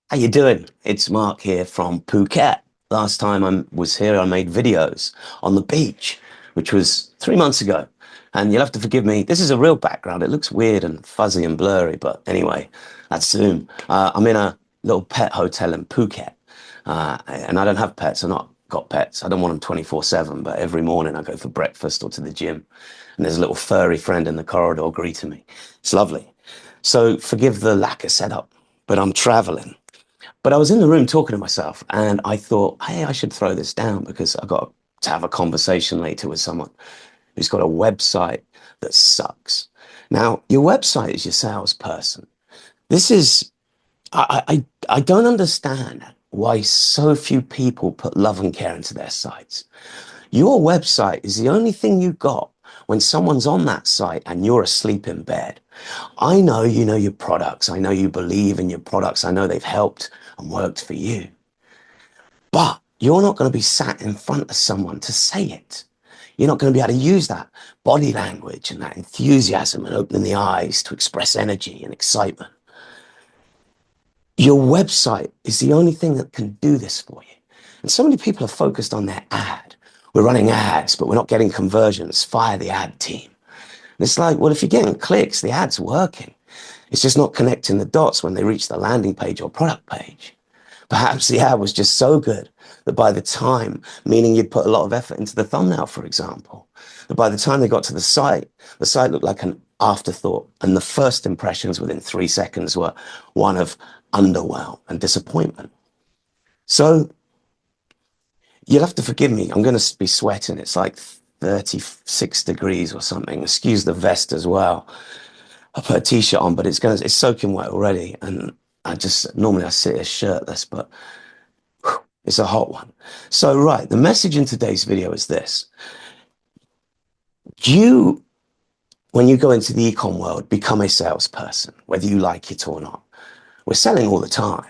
How you doing? It's Mark here from Phuket. Last time I was here, I made videos on the beach, which was 3 months ago. And you'll have to forgive me. This is a real background. It looks weird and fuzzy and blurry, but anyway, that's Zoom. I'm in a little pet hotel in Phuket, and I don't have pets. I've not got pets. I don't want them 24/7, but every morning I go for breakfast or to the gym, and there's a little furry friend in the corridor greeting me. It's lovely. So forgive the lack of setup, but I'm traveling. But I was in the room talking to myself and I thought, hey, I should throw this down because I've got to have a conversation later with someone who's got a website that sucks. Now, your website is your salesperson. This is, I don't understand why so few people put love and care into their sites. Your website is the only thing you got when someone's on that site and you're asleep in bed. I know you know your products. I know you believe in your products. I know they've helped and worked for you. But you're not going to be sat in front of someone to say it. You're not going to be able to use that body language and that enthusiasm and opening the eyes to express energy and excitement. Your website is the only thing that can do this for you. And so many people are focused on their ad. We're running ads, but we're not getting conversions. Fire the ad team. And it's like, well, if you're getting clicks, the ad's working. It's just not connecting the dots when they reach the landing page or product page. Perhaps the ad was just so good that by the time, meaning you'd put a lot of effort into the thumbnail, for example, that by the time they got to the site looked like an afterthought. And the first impressions within 3 seconds were one of underwhelm and disappointment. So you'll have to forgive me. I'm going to be sweating. It's like 36 degrees or something. Excuse the vest as well. I put a t-shirt on, but it's soaking wet already. And normally I sit here shirtless, but it's a hot one. So, right, the message in today's video is this. You, when you go into the ecom world, become a salesperson, whether you like it or not. We're selling all the time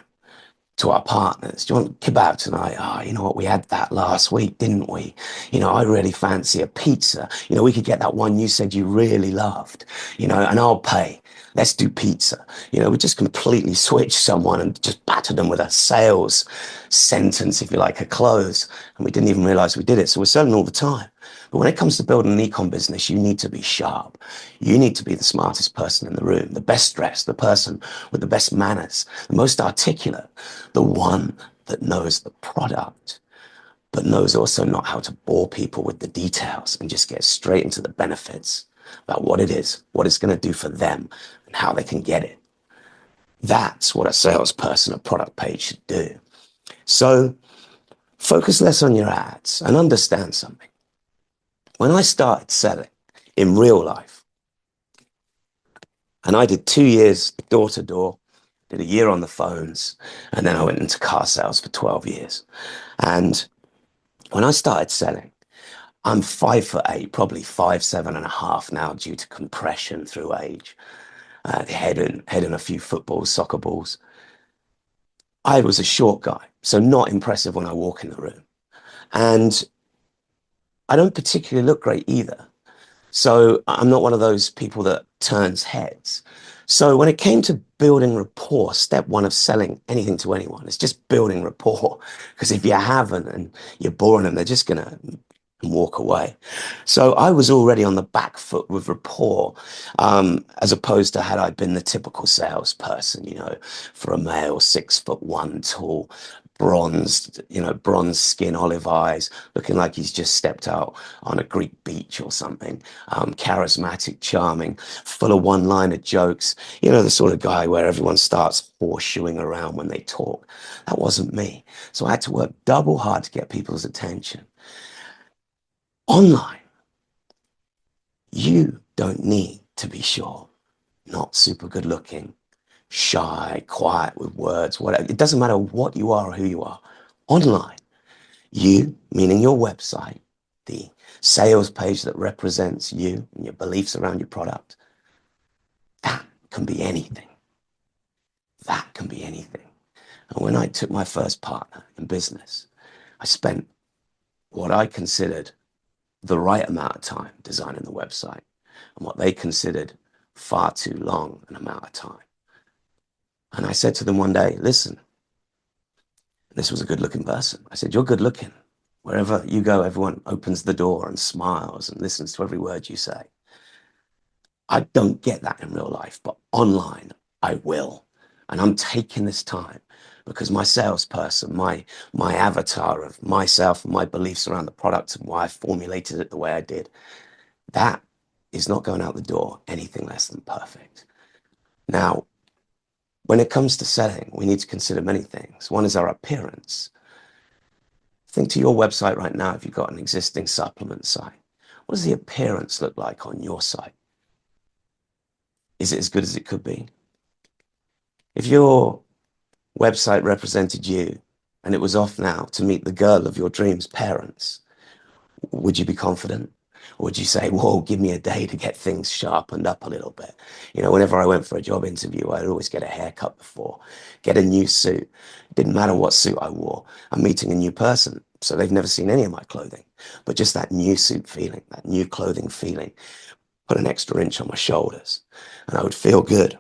to our partners. Do you want kebab tonight? Oh, you know what? We had that last week, didn't we? You know, I really fancy a pizza. You know, we could get that one you said you really loved, you know, and I'll pay. Let's do pizza. You know, we just completely switched someone and just battered them with a sales sentence, if you like, a close. And we didn't even realize we did it. So we're selling all the time. But when it comes to building an ecom business, you need to be sharp. You need to be the smartest person in the room, the best dressed, the person with the best manners, the most articulate, the one that knows the product, but knows also not how to bore people with the details and just get straight into the benefits about what it is, what it's going to do for them, and how they can get it. That's what a salesperson, a product page should do. So focus less on your ads and understand something. When I started selling in real life, and I did 2 years door to door, did a year on the phones, and then I went into car sales for 12 years. And when I started selling, I'm 5'8", probably 5'7.5" now due to compression through age, head in a few footballs, soccer balls. I was a short guy, so not impressive when I walk in the room. And I don't particularly look great either. So I'm not one of those people that turns heads. So when it came to building rapport, step one of selling anything to anyone is just building rapport. Because if you haven't and you're boring them, they're just going to walk away. So I was already on the back foot with rapport, as opposed to had I been the typical salesperson, you know, for a male, 6'1" tall, bronzed, you know, bronze skin, olive eyes, looking like he's just stepped out on a Greek beach or something. Charismatic, charming, full of one-liner jokes. You know, the sort of guy where everyone starts horseshoeing around when they talk. That wasn't me. So I had to work double hard to get people's attention. Online, you don't need to be sure, not super good looking, shy, quiet with words, whatever. It doesn't matter what you are or who you are. Online, you, meaning your website, the sales page that represents you and your beliefs around your product, that can be anything. That can be anything. And when I took my first partner in business, I spent what I considered the right amount of time designing the website and what they considered far too long an amount of time. And I said to them one day, listen, This was a good looking person. I said, you're good looking. Wherever you go, everyone opens the door and smiles and listens to every word you say. I don't get that in real life, but online I will. And I'm taking this time because my salesperson, my avatar of myself and my beliefs around the product and why I formulated it the way I did, that is not going out the door anything less than perfect. Now, when it comes to selling, we need to consider many things. One is our appearance. Think to your website right now if you've got an existing supplement site. What does the appearance look like on your site? Is it as good as it could be? If your website represented you and it was off now to meet the girl of your dreams' parents, would you be confident? Or would you say, whoa, give me a day to get things sharpened up a little bit? You know, whenever I went for a job interview, I'd always get a haircut before, get a new suit. It didn't matter what suit I wore. I'm meeting a new person, so they've never seen any of my clothing. But just that new suit feeling, that new clothing feeling, put an extra inch on my shoulders, and I would feel good.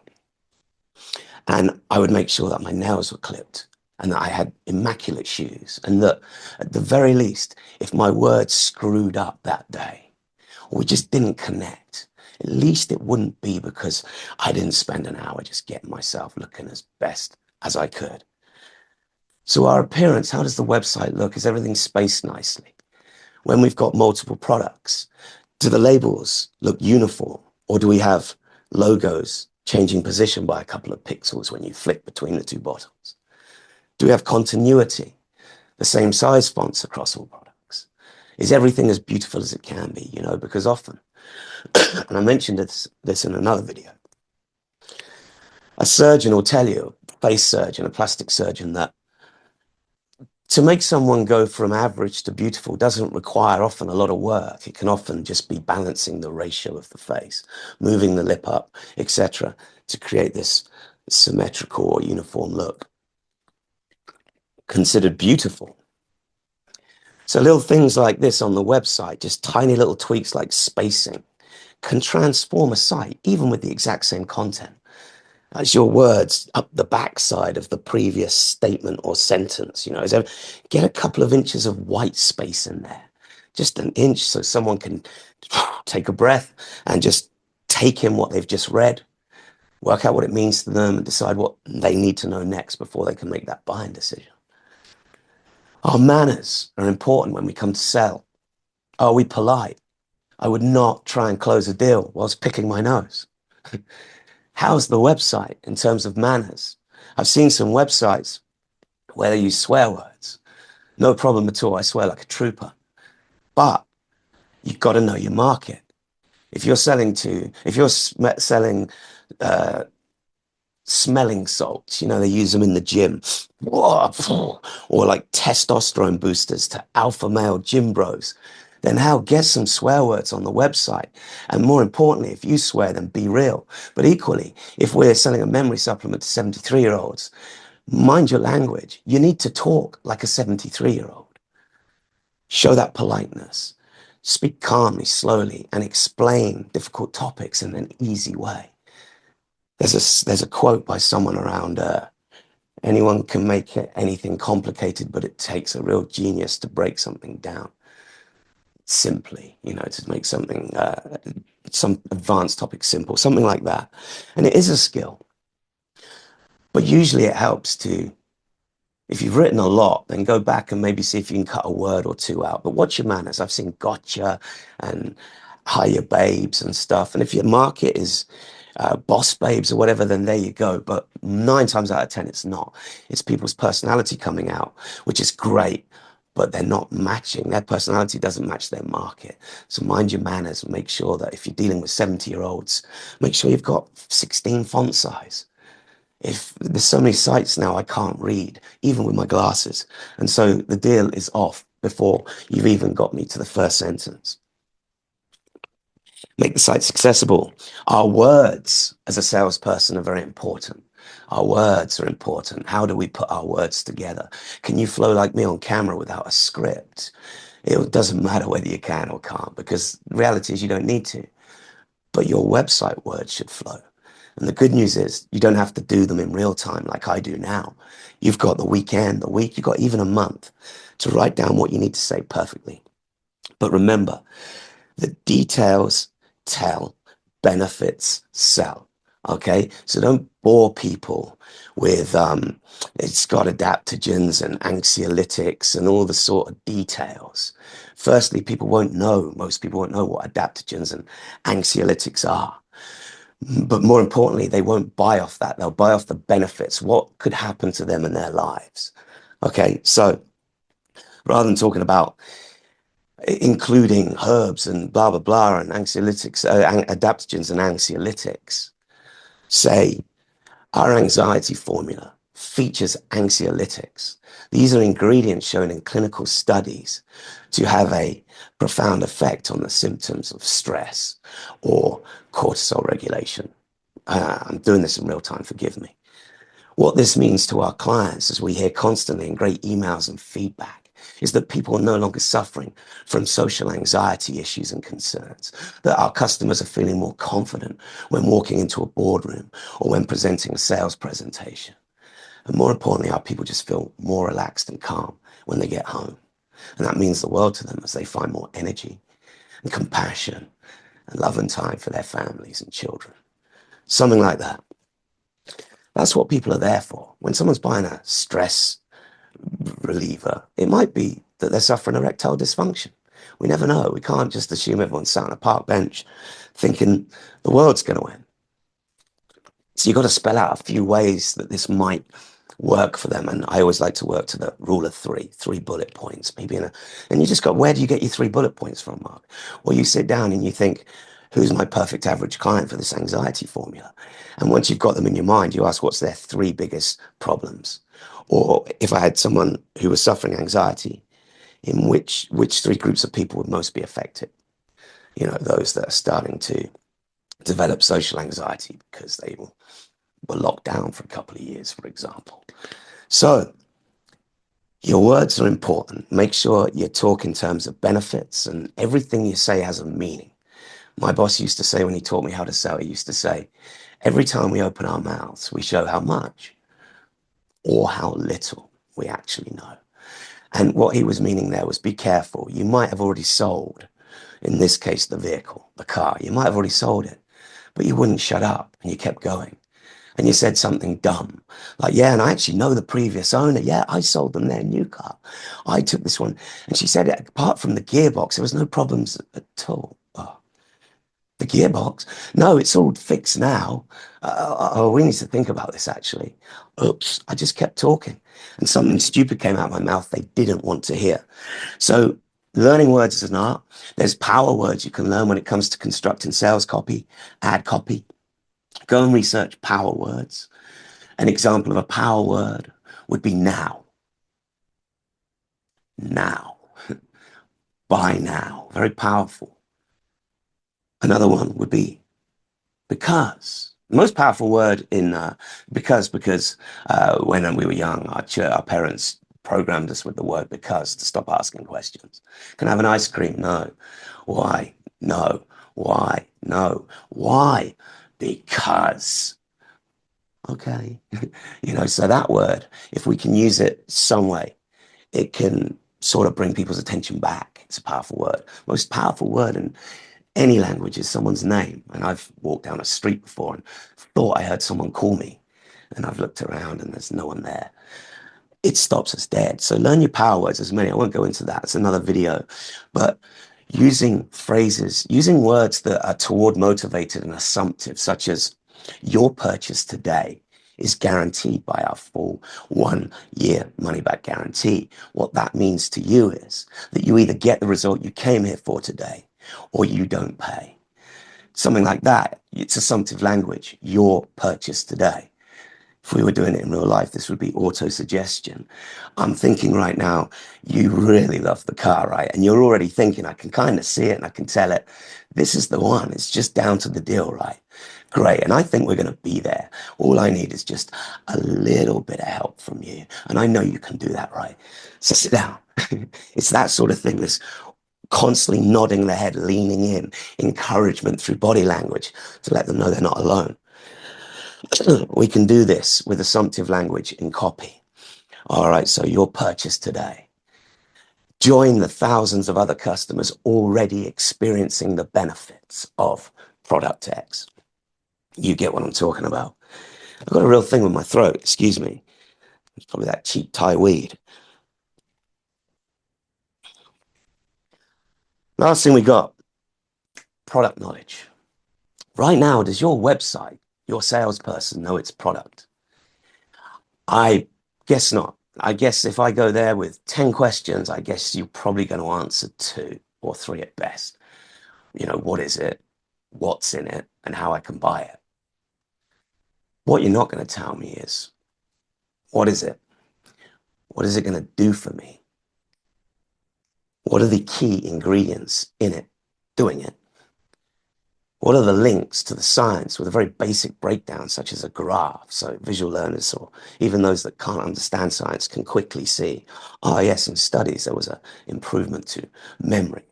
And I would make sure that my nails were clipped and that I had immaculate shoes. And that at the very least, if my words screwed up that day, or we just didn't connect, at least it wouldn't be because I didn't spend an hour just getting myself looking as best as I could. So our appearance, how does the website look? Is everything spaced nicely? When we've got multiple products, do the labels look uniform? Or do we have logos changing position by a couple of pixels when you flick between the two bottles? Do we have continuity, the same size fonts across all products? Is everything as beautiful as it can be? You know, because often, and I mentioned this in another video, a surgeon will tell you, a face surgeon, a plastic surgeon, that to make someone go from average to beautiful doesn't require often a lot of work. It can often just be balancing the ratio of the face, moving the lip up, etc., to create this symmetrical or uniform look, considered beautiful. So little things like this on the website, just tiny little tweaks like spacing, can transform a site, even with the exact same content, as your words up the backside of the previous statement or sentence. You know, get a couple of inches of white space in there, just an inch, so someone can take a breath and just take in what they've just read, work out what it means to them, and decide what they need to know next before they can make that buying decision. Our manners are important when we come to sell. Are we polite? I would not try and close a deal whilst picking my nose. How's the website in terms of manners? I've seen some websites where they use swear words. No problem at all. I swear like a trooper. But you've got to know your market. If you're selling smelling salts, you know, they use them in the gym, or like testosterone boosters to alpha male gym bros, then get some swear words on the website. And more importantly, if you swear, then be real. But equally, if we're selling a memory supplement to 73-year-olds, mind your language. You need to talk like a 73-year-old. Show that politeness. Speak calmly, slowly, and explain difficult topics in an easy way. There's a quote by someone around, anyone can make anything complicated, but it takes a real genius to break something down simply, you know, to make something, some advanced topic simple, something like that. And it is a skill. But usually it helps to, if you've written a lot, then go back and maybe see if you can cut a word or two out. But watch your manners. I've seen gotcha and hiya babes and stuff. And if your market is boss babes or whatever, then there you go. But 9 times out of 10, it's not. It's people's personality coming out, which is great, but they're not matching. Their personality doesn't match their market. So mind your manners. Make sure that if you're dealing with 70-year-olds, make sure you've got 16 font size. If there's so many sites now, I can't read, even with my glasses. And so the deal is off before you've even got me to the first sentence. Make the sites accessible. Our words as a salesperson are very important. Our words are important. How do we put our words together? Can you flow like me on camera without a script? It doesn't matter whether you can or can't, because the reality is you don't need to. But your website words should flow. And the good news is you don't have to do them in real time like I do now. You've got the weekend, the week, you've got even a month to write down what you need to say perfectly. But remember, the details tell, benefits sell. Okay, so don't bore people with it's got adaptogens and anxiolytics and all the sort of details. Firstly, most people won't know what adaptogens and anxiolytics are. But more importantly, they won't buy off that. They'll buy off the benefits, what could happen to them in their lives. Okay, so rather than talking about including herbs and blah, blah, blah, and anxiolytics, adaptogens and anxiolytics, say our anxiety formula features anxiolytics. These are ingredients shown in clinical studies to have a profound effect on the symptoms of stress or cortisol regulation. I'm doing this in real time, forgive me. What this means to our clients, as we hear constantly in great emails and feedback, is that people are no longer suffering from social anxiety issues and concerns, that our customers are feeling more confident when walking into a boardroom or when presenting a sales presentation. And more importantly, our people just feel more relaxed and calm when they get home. And that means the world to them as they find more energy and compassion and love and time for their families and children. Something like that. That's what people are there for. When someone's buying a stress reliever, it might be that they're suffering erectile dysfunction. We never know. We can't just assume everyone's sat on a park bench thinking the world's going to end. So you've got to spell out a few ways that this might work for them. And I always like to work to the rule of three bullet points, maybe and you just go, where do you get your 3 bullet points from, Mark? Well, you sit down and you think, who's my perfect average client for this anxiety formula? And once you've got them in your mind, you ask, what's their 3 biggest problems? Or if I had someone who was suffering anxiety, in which 3 groups of people would most be affected? You know, those that are starting to develop social anxiety because they were locked down for a couple of years, for example. So your words are important. Make sure you talk in terms of benefits, and everything you say has a meaning. My boss used to say, when he taught me how to sell, he used to say, every time we open our mouths, we show how much or how little we actually know. And what he was meaning there was, be careful. You might have already sold, in this case, the vehicle, the car. You might have already sold it, but you wouldn't shut up and you kept going. And you said something dumb, like, yeah, and I actually know the previous owner. Yeah, I sold them their new car. I took this one. And she said, apart from the gearbox, there was no problems at all. Oh, the gearbox? No, it's all fixed now. We need to think about this, actually. Oops, I just kept talking. And something stupid came out of my mouth they didn't want to hear. So learning words is an art. There's power words you can learn when it comes to constructing sales copy, ad copy. Go and research power words. An example of a power word would be now. Now. Buy now. Very powerful. Another one would be because. The most powerful word in because when we were young, our parents programmed us with the word because to stop asking questions. Can I have an ice cream? No. Why? No. Why? No. Why? Because. Okay. So that word, if we can use it some way, it can sort of bring people's attention back. It's a powerful word. Most powerful word in any language is someone's name. And I've walked down a street before and thought I heard someone call me. And I've looked around and there's no one there. It stops us dead. So learn your power words, as many. I won't go into that. It's another video. But using phrases, using words that are toward motivated and assumptive, such as your purchase today is guaranteed by our full 1-year money-back guarantee. What that means to you is that you either get the result you came here for today or you don't pay. Something like that. It's assumptive language. Your purchase today. If we were doing it in real life, this would be auto-suggestion. I'm thinking right now, you really love the car, right? And you're already thinking, I can kind of see it and I can tell it. This is the one. It's just down to the deal, right? Great. And I think we're going to be there. All I need is just a little bit of help from you. And I know you can do that, right? So sit down. It's that sort of thing, this constantly nodding their head, leaning in, encouragement through body language to let them know they're not alone. We can do this with assumptive language in copy. All right, so your purchase today. Join the thousands of other customers already experiencing the benefits of product X. You get what I'm talking about. I've got a real thing with my throat, excuse me. It's probably that cheap Thai weed. Last thing we got, product knowledge. Right now, does your website, your salesperson know its product? I guess not. I guess if I go there with 10 questions, I guess you're probably going to answer 2 or 3 at best. You know, what is it? What's in it? And how I can buy it. What you're not going to tell me is, what is it? What is it going to do for me? What are the key ingredients in it doing it? What are the links to the science with a very basic breakdown, such as a graph, so visual learners or even those that can't understand science can quickly see, oh yes, in studies there was an improvement to memory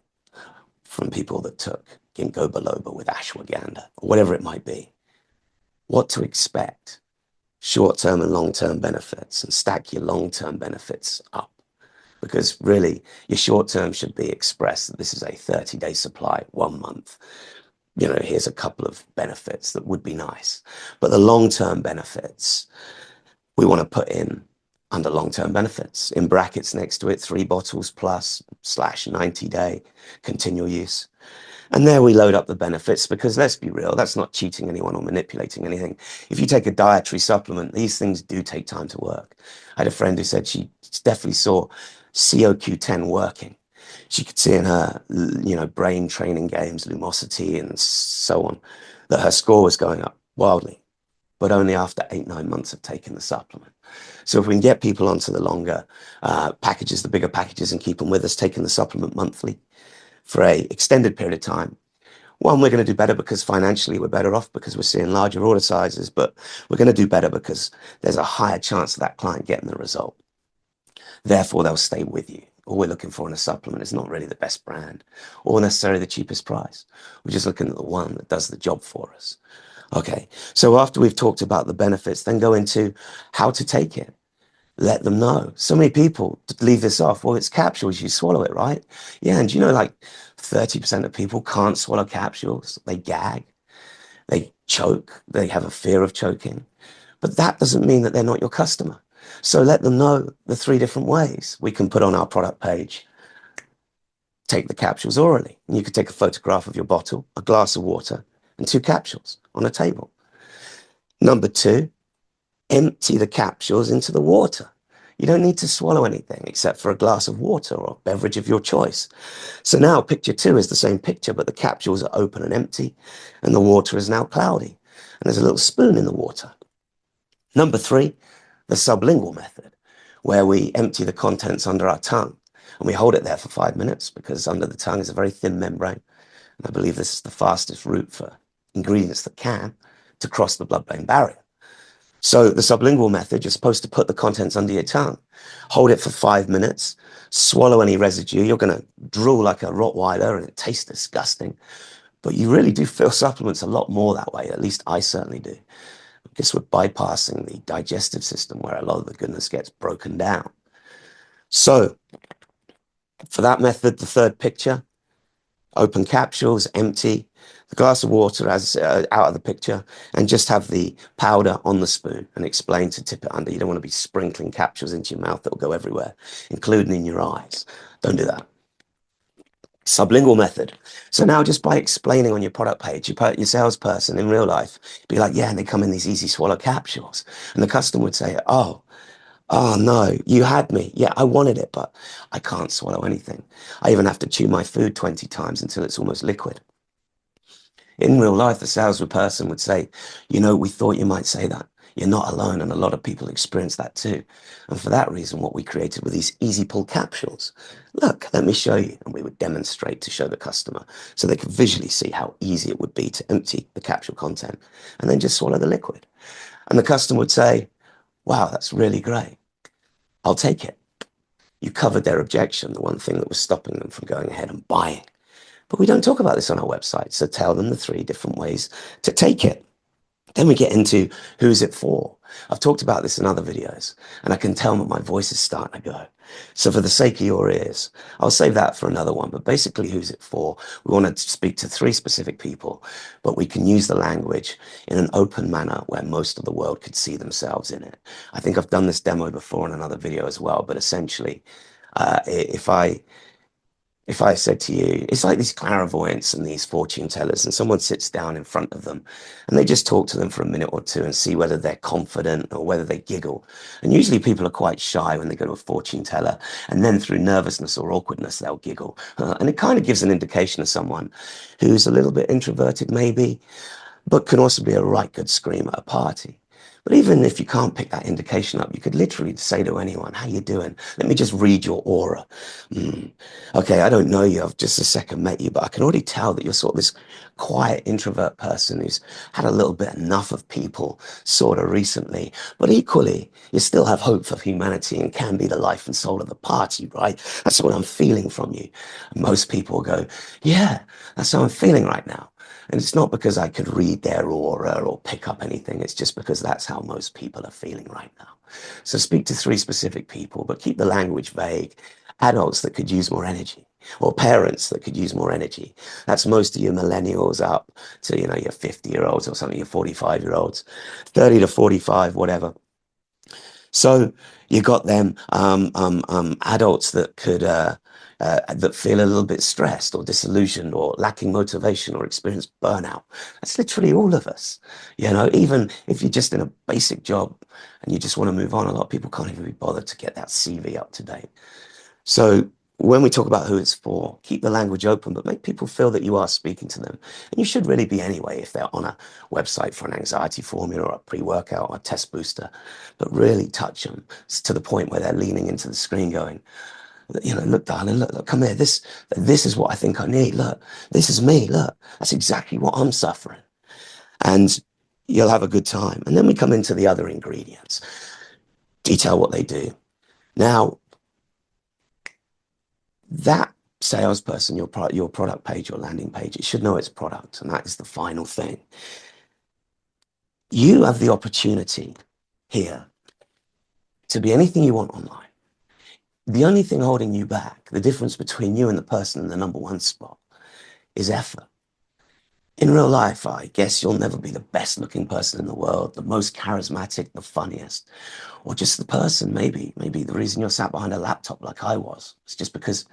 from people that took ginkgo biloba with ashwagandha, or whatever it might be. What to expect, short-term and long-term benefits, and stack your long-term benefits up. Because really, your short-term should be expressed that this is a 30-day supply, 1 month. You know, here's a couple of benefits that would be nice. But the long-term benefits, we want to put in under long-term benefits. In brackets next to it, 3 bottles plus / 90-day continual use. And there we load up the benefits because let's be real, that's not cheating anyone or manipulating anything. If you take a dietary supplement, these things do take time to work. I had a friend who said she definitely saw COQ10 working. She could see in her, you know, brain training games, Lumosity and so on, that her score was going up wildly, but only after 8-9 months of taking the supplement. So if we can get people onto the longer packages, the bigger packages, and keep them with us, taking the supplement monthly for a extended period of time, one, we're going to do better because financially we're better off because we're seeing larger order sizes, but we're going to do better because there's a higher chance of that client getting the result. Therefore, they'll stay with you. All we're looking for in a supplement is not really the best brand or necessarily the cheapest price. We're just looking at the one that does the job for us. Okay, so after we've talked about the benefits, then go into how to take it. Let them know. So many people leave this off. Well, it's capsules. You swallow it, right? Yeah, and you know, like 30% of people can't swallow capsules. They gag, they choke, they have a fear of choking. But that doesn't mean that they're not your customer. So let them know the 3 different ways we can put on our product page. Take the capsules orally. And you could take a photograph of your bottle, a glass of water, and 2 capsules on a table. Number 2, empty the capsules into the water. You don't need to swallow anything except for a glass of water or a beverage of your choice. So now picture 2 is the same picture, but the capsules are open and empty, and the water is now cloudy. And there's a little spoon in the water. Number 3, the sublingual method, where we empty the contents under our tongue and we hold it there for 5 minutes because under the tongue is a very thin membrane. And I believe this is the fastest route for ingredients that can to cross the blood-brain barrier. So the sublingual method, you're supposed to put the contents under your tongue, hold it for 5 minutes, swallow any residue. You're going to drool like a Rottweiler and it tastes disgusting. But you really do feel supplements a lot more that way. At least I certainly do. I guess we're bypassing the digestive system where a lot of the goodness gets broken down. So for that method, the third picture, open capsules, empty, the glass of water as out of the picture, and just have the powder on the spoon and explain to tip it under. You don't want to be sprinkling capsules into your mouth that will go everywhere, including in your eyes. Don't do that. Sublingual method. So now just by explaining on your product page, you put your salesperson in real life, be like, yeah, and they come in these easy swallow capsules. And the customer would say, oh no, you had me. Yeah, I wanted it, but I can't swallow anything. I even have to chew my food 20 times until it's almost liquid. In real life, the salesperson would say, you know, we thought you might say that. You're not alone, and a lot of people experience that too. And for that reason, what we created were these easy pull capsules. Look, let me show you. And we would demonstrate to show the customer so they could visually see how easy it would be to empty the capsule content and then just swallow the liquid. And the customer would say, wow, that's really great. I'll take it. You covered their objection, the one thing that was stopping them from going ahead and buying. But we don't talk about this on our website, so tell them the 3 different ways to take it. Then we get into who's it for. I've talked about this in other videos, and I can tell that my voice is starting to go. So for the sake of your ears, I'll save that for another one. But basically, who's it for? We want to speak to 3 specific people, but we can use the language in an open manner where most of the world could see themselves in it. I think I've done this demo before in another video as well, but essentially, if I said to you, it's like these clairvoyants and these fortune tellers, and someone sits down in front of them and they just talk to them for a minute or two and see whether they're confident or whether they giggle. And usually people are quite shy when they go to a fortune teller, and then through nervousness or awkwardness, they'll giggle. And it kind of gives an indication of someone who's a little bit introverted, maybe, but can also be a right good scream at a party. But even if you can't pick that indication up, you could literally say to anyone, how you doing? Let me just read your aura. Okay, I don't know you. I've just a second met you, but I can already tell that you're sort of this quiet introvert person who's had a little bit enough of people sort of recently. But equally, you still have hope for humanity and can be the life and soul of the party, right? That's what I'm feeling from you. And most people go, yeah, that's how I'm feeling right now. And it's not because I could read their aura or pick up anything. It's just because that's how most people are feeling right now. So speak to 3 specific people, but keep the language vague. Adults that could use more energy, or parents that could use more energy. That's most of your millennials up to, your 50-year-olds or something, your 45-year-olds, 30 to 45, whatever. So you got them adults that could that feel a little bit stressed or disillusioned or lacking motivation or experience burnout. That's literally all of us. Even if you're just in a basic job and you just want to move on, a lot of people can't even be bothered to get that CV up to date. So when we talk about who it's for, keep the language open, but make people feel that you are speaking to them. And you should really be anyway if they're on a website for an anxiety formula or a pre-workout or a test booster, but really touch them to the point where they're leaning into the screen going, look, darling, look, come here. This is what I think I need. Look, this is me. Look, that's exactly what I'm suffering. And you'll have a good time. And then we come into the other ingredients. Detail what they do. Now, that salesperson, your product page, your landing page, it should know its product. And that is the final thing. You have the opportunity here to be anything you want online. The only thing holding you back, the difference between you and the person in the #1 spot, is effort. In real life, I guess you'll never be the best looking person in the world, the most charismatic, the funniest, or just the person. Maybe the reason you're sat behind a laptop like I was, it's just because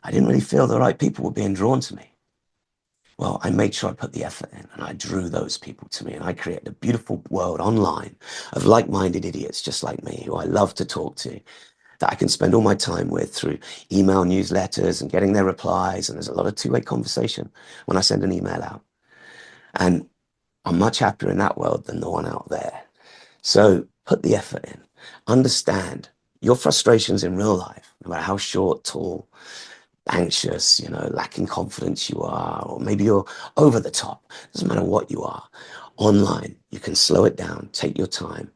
I didn't really feel the right people were being drawn to me. Well, I made sure I put the effort in and I drew those people to me, and I created a beautiful world online of like-minded idiots just like me who I love to talk to, that I can spend all my time with through email newsletters and getting their replies. And there's a lot of two-way conversation when I send an email out. And I'm much happier in that world than the one out there. So put the effort in. Understand your frustrations in real life, no matter how short, tall, anxious, lacking confidence you are, or maybe you're over the top. Doesn't matter what you are. Online, you can slow it down, take your time,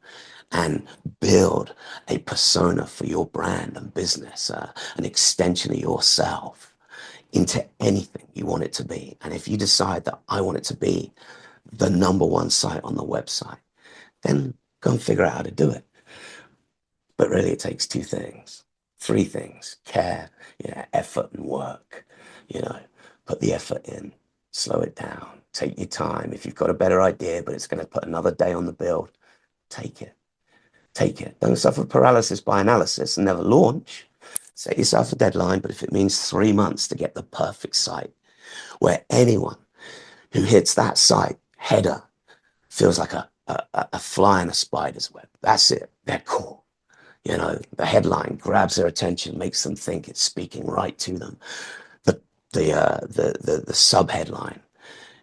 and build a persona for your brand and business, an extension of yourself into anything you want it to be. And if you decide that I want it to be the #1 site on the website, then go and figure out how to do it. But really, it takes 2 things, 3 things: care, effort and work. Put the effort in, slow it down, take your time. If you've got a better idea, but it's going to put another day on the build, take it. Take it. Don't suffer paralysis by analysis and never launch. Set yourself a deadline, but if it means 3 months to get the perfect site where anyone who hits that site header feels like a fly in a spider's web, that's it. They're cool. The headline grabs their attention, makes them think it's speaking right to them. The sub-headline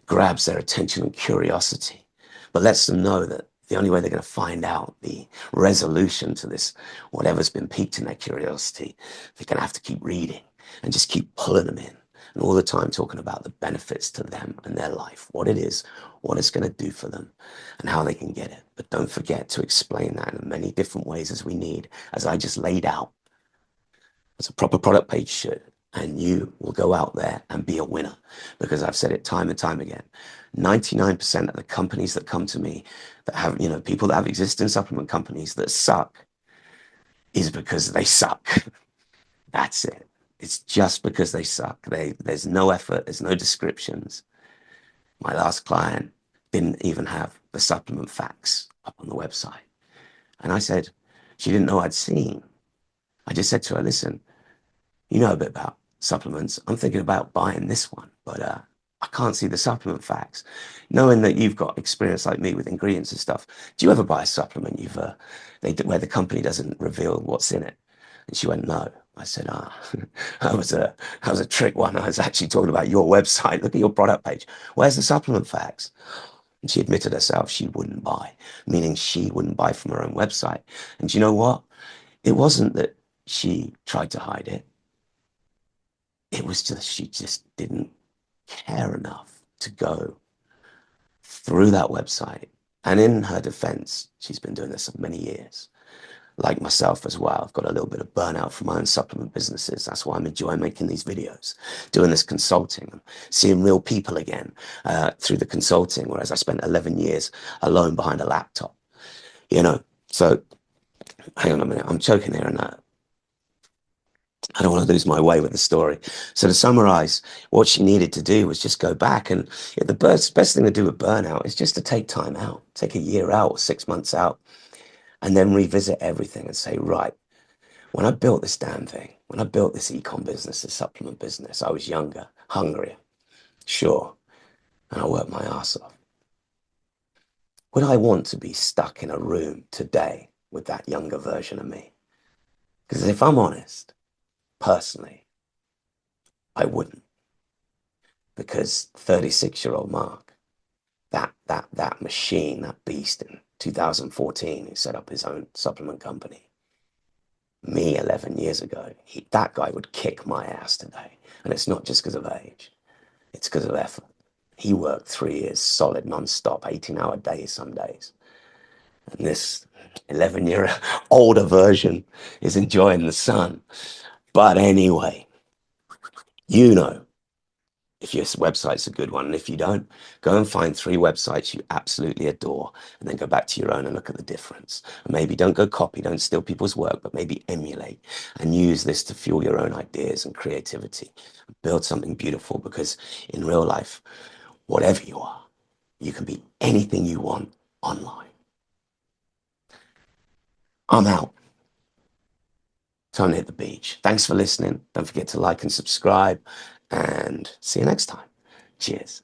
grabs their attention and curiosity, but lets them know that the only way they're going to find out the resolution to this, whatever's been piqued in their curiosity, they're going to have to keep reading and just keep pulling them in. And all the time talking about the benefits to them and their life, what it is, what it's going to do for them, and how they can get it. But don't forget to explain that in many different ways as we need, as I just laid out, as a proper product page should. and you will go out there and be a winner. Because I've said it time and time again, 99% of the companies that come to me that have, people that have existing supplement companies that suck is because they suck. That's it. It's just because they suck. There's no effort, there's no descriptions. My last client didn't even have the supplement facts up on the website. And I said, she didn't know I'd seen. I just said to her, listen, you know a bit about supplements. I'm thinking about buying this one, but I can't see the supplement facts. Knowing that you've got experience like me with ingredients and stuff, do you ever buy a supplement where the company doesn't reveal what's in it? And she went, no. I said, that was a trick one. I was actually talking about your website. Look at your product page. Where's the supplement facts? And she admitted herself she wouldn't buy, meaning she wouldn't buy from her own website. And you know what? It wasn't that she tried to hide it. It was just, she just didn't care enough to go through that website. And in her defense, she's been doing this for many years. Like myself as well, I've got a little bit of burnout from my own supplement businesses. That's why I'm enjoying making these videos, doing this consulting, seeing real people again through the consulting, whereas I spent 11 years alone behind a laptop, So hang on a minute, I'm choking here and I don't want to lose my way with the story. So to summarize, what she needed to do was just go back. And the best thing to do with burnout is just to take time out, take a year out or 6 months out, and then revisit everything and say, right, when I built this damn thing, when I built this ecom business, this supplement business, I was younger, hungrier, sure, and I worked my ass off. Would I want to be stuck in a room today with that younger version of me? Because if I'm honest, personally, I wouldn't. Because 36-year-old Mark, that machine, that beast in 2014 who set up his own supplement company, me 11 years ago, that guy would kick my ass today. And it's not just because of age, it's because of effort. He worked 3 years solid, non-stop, 18-hour days some days. And this 11-year older version is enjoying the sun. But anyway, you know, if your website's a good one, and if you don't, go and find 3 websites you absolutely adore, and then go back to your own and look at the difference. And maybe don't go copy, don't steal people's work, but maybe emulate and use this to fuel your own ideas and creativity. Build something beautiful, because in real life, whatever you are, you can be anything you want online. I'm out. Time to hit the beach. Thanks for listening. Don't forget to like and subscribe, and see you next time. Cheers.